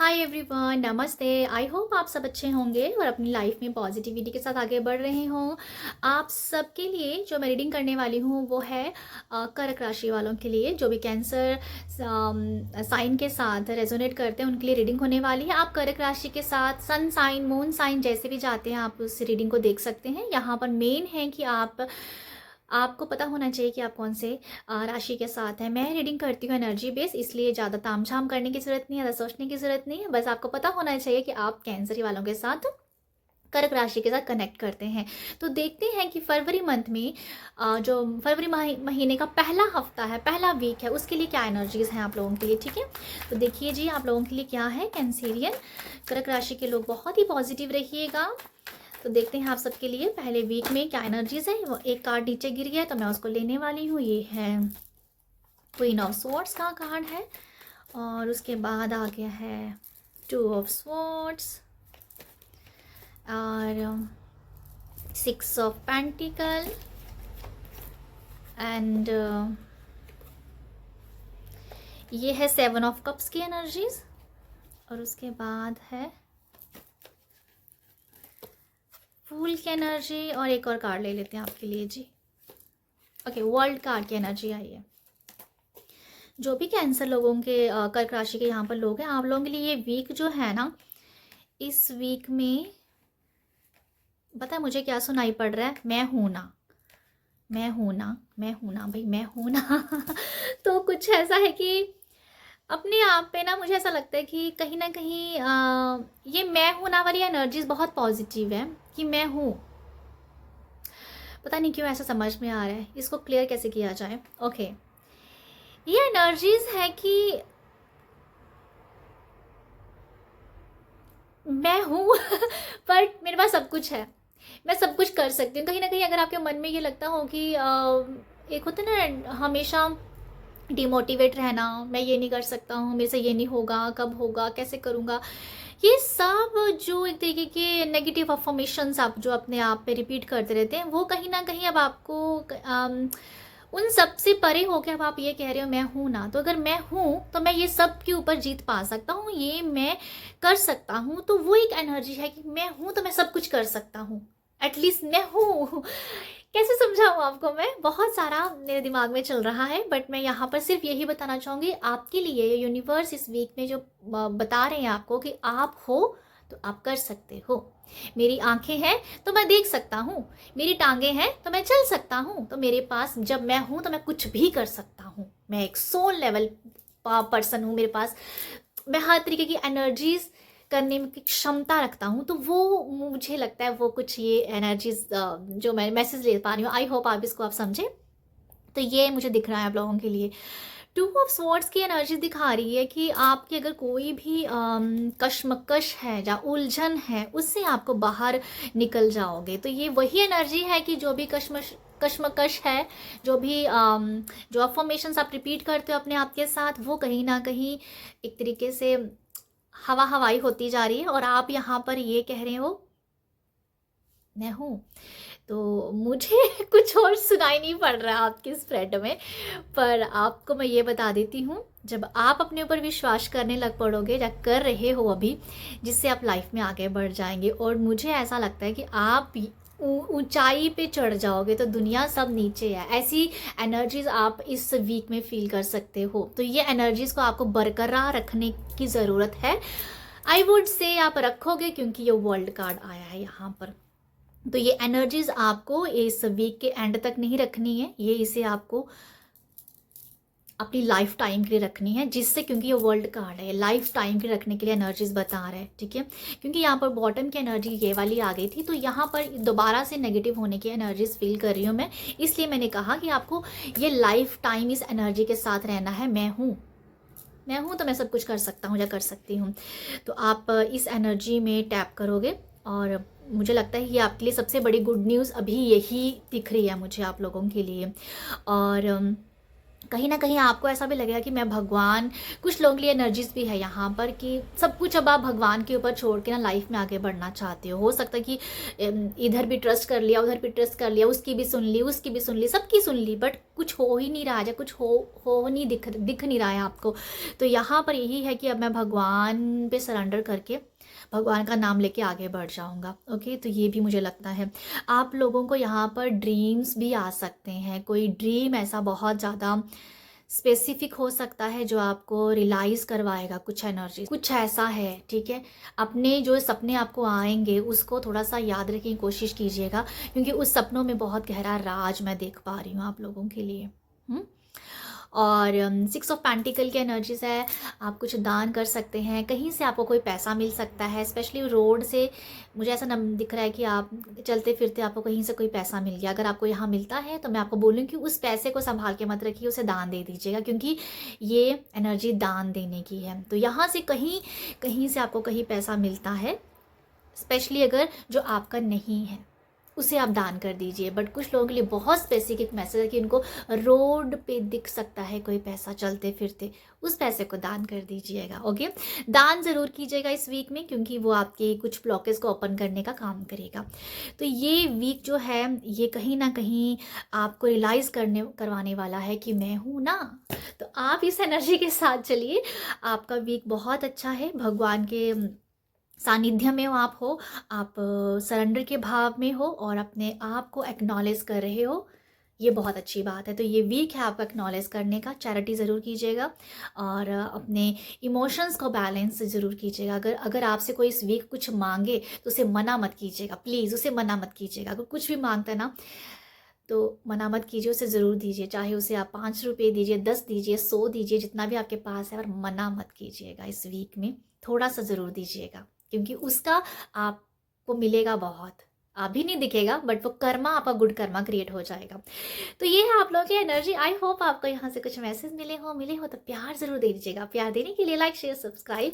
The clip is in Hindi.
हाय एवरीवन, नमस्ते। आई होप आप सब अच्छे होंगे और अपनी लाइफ में पॉजिटिविटी के साथ आगे बढ़ रहे हों। आप सबके लिए जो मैं रीडिंग करने वाली हूँ वो है कर्क राशि वालों के लिए, जो भी कैंसर साइन के साथ रेजोनेट करते हैं उनके लिए रीडिंग होने वाली है। आप कर्क राशि के साथ सन साइन, मून साइन जैसे भी जाते हैं आप उस रीडिंग को देख सकते हैं। यहाँ पर मेन है कि आपको पता होना चाहिए कि आप कौन से राशि के साथ हैं। मैं रीडिंग करती हूँ एनर्जी बेस, इसलिए ज़्यादा तामझाम करने की ज़रूरत नहीं है, ज़्यादा सोचने की ज़रूरत नहीं है। बस आपको पता होना चाहिए कि आप कैंसरी वालों के साथ, कर्क राशि के साथ कनेक्ट करते हैं। तो देखते हैं कि फरवरी मंथ में जो फरवरी महीने का पहला हफ्ता है, पहला वीक है, उसके लिए क्या एनर्जीज हैं आप लोगों के लिए। ठीक है, तो देखिए जी आप लोगों के लिए क्या है। कैंसेरियन कर्क राशि के लोग बहुत ही पॉजिटिव रहिएगा। तो देखते हैं आप सबके लिए पहले वीक में क्या एनर्जीज है। वो एक कार्ड नीचे गिर गया तो मैं उसको लेने वाली हूँ। ये है क्वीन ऑफ स्वॉर्ड्स का कार्ड है और उसके बाद आ गया है टू ऑफ स्वॉर्ड्स और सिक्स ऑफ पेंटिकल एंड ये है सेवन ऑफ कप्स की एनर्जीज। और उसके बाद है फूल की एनर्जी और एक और कार्ड ले लेते हैं आपके लिए जी। ओके, वर्ल्ड कार्ड की एनर्जी आई है। जो भी कैंसर लोगों के कर्क राशि के यहाँ पर लोग हैं, आप लोगों के लिए ये वीक जो है ना, इस वीक में पता है मुझे क्या सुनाई पड़ रहा है? मैं हूं ना, मैं हूं ना, मैं हूं ना भाई, मैं हूं ना। तो कुछ ऐसा है कि अपने आप पे ना मुझे ऐसा लगता है कि कहीं ना कहीं ये मैं हूं ना वाली एनर्जीज बहुत पॉजिटिव है कि मैं हूं। पता नहीं क्यों ऐसा समझ में आ रहा है, इसको क्लियर कैसे किया जाए। ओके, ये एनर्जीज है कि मैं हूँ पर मेरे पास सब कुछ है, मैं सब कुछ कर सकती हूँ। कहीं ना कहीं अगर आपके मन में ये लगता हो कि एक होता है ना हमेशा डिमोटिवेट रहना, मैं ये नहीं कर सकता हूँ, मेरे से ये नहीं होगा, कब होगा, कैसे करूँगा, ये सब जो एक तरीके के नेगेटिव अफर्मेशंस आप जो अपने आप पे रिपीट करते रहते हैं, वो कहीं ना कहीं अब आपको उन सब से परे हो के अब आप ये कह रहे हो मैं हूँ ना। तो अगर मैं हूँ तो मैं ये सब के ऊपर जीत पा सकता हूँ, ये मैं कर सकता हूँ। तो वो एक एनर्जी है कि मैं हूँ तो मैं सब कुछ कर सकता हूँ, एटलीस्ट मैं हूँ। कैसे समझाऊँ आपको मैं, बहुत सारा मेरे दिमाग में चल रहा है, बट मैं यहाँ पर सिर्फ यही बताना चाहूँगी आपके लिए। यूनिवर्स इस वीक में जो बता रहे हैं आपको कि आप हो तो आप कर सकते हो। मेरी आंखें हैं तो मैं देख सकता हूँ, मेरी टांगे हैं तो मैं चल सकता हूँ। तो मेरे पास जब मैं हूँ तो मैं कुछ भी कर सकता हूँ। मैं एक सोल लेवल पर्सन हूँ, मेरे पास मैं हर तरीके की एनर्जीज करने की क्षमता रखता हूँ। तो वो मुझे लगता है वो कुछ ये एनर्जीज जो मैं मैसेज ले पा रही हूँ, आई होप आप इसको आप समझे। तो ये मुझे दिख रहा है आप लोगों के लिए। टू ऑफ स्वॉर्ड्स की एनर्जी दिखा रही है कि आपकी अगर कोई भी कश्मकश है या उलझन है, उससे आपको बाहर निकल जाओगे। तो ये वही एनर्जी है कि जो भी कश्मकश है, जो भी जो अफर्मेशंस आप रिपीट करते हो अपने आप के साथ, वो कहीं ना कहीं एक तरीके से हवाई होती जा रही है और आप यहाँ पर ये कह रहे हो मैं हूँ। तो मुझे कुछ और सुनाई नहीं पड़ रहा आपके स्प्रेड में, पर आपको मैं ये बता देती हूँ, जब आप अपने ऊपर विश्वास करने लग पड़ोगे या कर रहे हो अभी, जिससे आप लाइफ में आगे बढ़ जाएंगे। और मुझे ऐसा लगता है कि आप ऊंचाई पे चढ़ जाओगे तो दुनिया सब नीचे है, ऐसी एनर्जीज आप इस वीक में फील कर सकते हो। तो ये एनर्जीज को आपको बरकरार रखने की ज़रूरत है। आई वुड से आप रखोगे क्योंकि ये वर्ल्ड कार्ड आया है यहाँ पर। तो ये एनर्जीज आपको इस वीक के एंड तक नहीं रखनी है, ये इसे आपको अपनी लाइफ टाइम के लिए रखनी है, जिससे क्योंकि ये वर्ल्ड कार्ड है, लाइफ टाइम के रखने के लिए एनर्जीज बता रहा है। ठीक है, क्योंकि यहाँ पर बॉटम की एनर्जी ये वाली आ गई थी, तो यहाँ पर दोबारा से नेगेटिव होने की एनर्जीज फील कर रही हूँ मैं। इसलिए मैंने कहा कि आपको ये लाइफ टाइम इस एनर्जी के साथ रहना है। मैं हूँ, मैं हूँ तो मैं सब कुछ कर सकता हूँ या कर सकती हूँ। तो आप इस एनर्जी में टैप करोगे और मुझे लगता है ये आपके लिए सबसे बड़ी गुड न्यूज़ अभी यही दिख रही है मुझे आप लोगों के लिए। और कहीं ना कहीं आपको ऐसा भी लगेगा कि मैं भगवान, कुछ लोगों के लिए एनर्जीज भी है यहाँ पर कि सब कुछ अब आप भगवान के ऊपर छोड़ के ना लाइफ में आगे बढ़ना चाहते हो सकता है कि इधर भी ट्रस्ट कर लिया, उधर भी ट्रस्ट कर लिया, उसकी भी सुन ली, उसकी भी सुन ली, सबकी सुन ली, बट कुछ हो ही नहीं रहा है, कुछ हो नहीं दिख नहीं रहा है आपको, तो यहाँ पर यही है कि अब मैं भगवान पे सरेंडर करके भगवान का नाम लेके आगे बढ़ जाऊंगा। ओके, तो ये भी मुझे लगता है। आप लोगों को यहाँ पर ड्रीम्स भी आ सकते हैं, कोई ड्रीम ऐसा बहुत ज़्यादा स्पेसिफिक हो सकता है जो आपको रियलाइज करवाएगा कुछ एनर्जी, कुछ ऐसा है, ठीक है। अपने जो सपने आपको आएंगे उसको थोड़ा सा याद रखने की कोशिश कीजिएगा, क्योंकि उस सपनों में बहुत गहरा राज मैं देख पा रही हूँ आप लोगों के लिए। और 6 ऑफ पेंटिकल की एनर्जीज है, आप कुछ दान कर सकते हैं, कहीं से आपको कोई पैसा मिल सकता है, स्पेशली रोड से मुझे ऐसा दिख रहा है कि आप चलते फिरते आपको कहीं से कोई पैसा मिल गया। अगर आपको यहाँ मिलता है तो मैं आपको बोलूँ कि उस पैसे को संभाल के मत रखिए, उसे दान दे दीजिएगा, क्योंकि ये एनर्जी दान देने की है। तो यहाँ से कहीं कहीं से आपको कहीं पैसा मिलता है, स्पेशली अगर जो आपका नहीं है उसे आप दान कर दीजिए। बट कुछ लोगों के लिए बहुत स्पेसिफिक मैसेज है कि उनको रोड पे दिख सकता है कोई पैसा चलते फिरते, उस पैसे को दान कर दीजिएगा। ओके, दान ज़रूर कीजिएगा इस वीक में, क्योंकि वो आपके कुछ ब्लॉकेज को ओपन करने का काम करेगा। तो ये वीक जो है ये कहीं ना कहीं आपको रियलाइज़ करवाने वाला है कि मैं हूँ ना। तो आप इस एनर्जी के साथ चलिए, आपका वीक बहुत अच्छा है, भगवान के सानिध्य में आप सरेंडर के भाव में हो और अपने आप को एक्नॉलेज कर रहे हो, ये बहुत अच्छी बात है। तो ये वीक है आपका एक्नॉलेज करने का। चैरिटी ज़रूर कीजिएगा और अपने इमोशंस को बैलेंस ज़रूर कीजिएगा। अगर आपसे कोई इस वीक कुछ मांगे तो उसे मना मत कीजिएगा, प्लीज़ उसे मना मत कीजिएगा। अगर कुछ भी मांगता है ना तो मना मत कीजिए, उसे ज़रूर दीजिए, चाहे उसे आप 5 रुपये दीजिए, 10 दीजिए, 100 दीजिए, जितना भी आपके पास है, और मना मत कीजिएगा। इस वीक में थोड़ा सा ज़रूर दीजिएगा, क्योंकि उसका आपको मिलेगा बहुत। अभी नहीं दिखेगा बट वो कर्मा, आपका गुड कर्मा क्रिएट हो जाएगा। तो ये है आप लोगों की एनर्जी। आई होप आपको यहाँ से कुछ मैसेज मिले हो तो प्यार ज़रूर दे दीजिएगा। प्यार देने के लिए लाइक शेयर सब्सक्राइब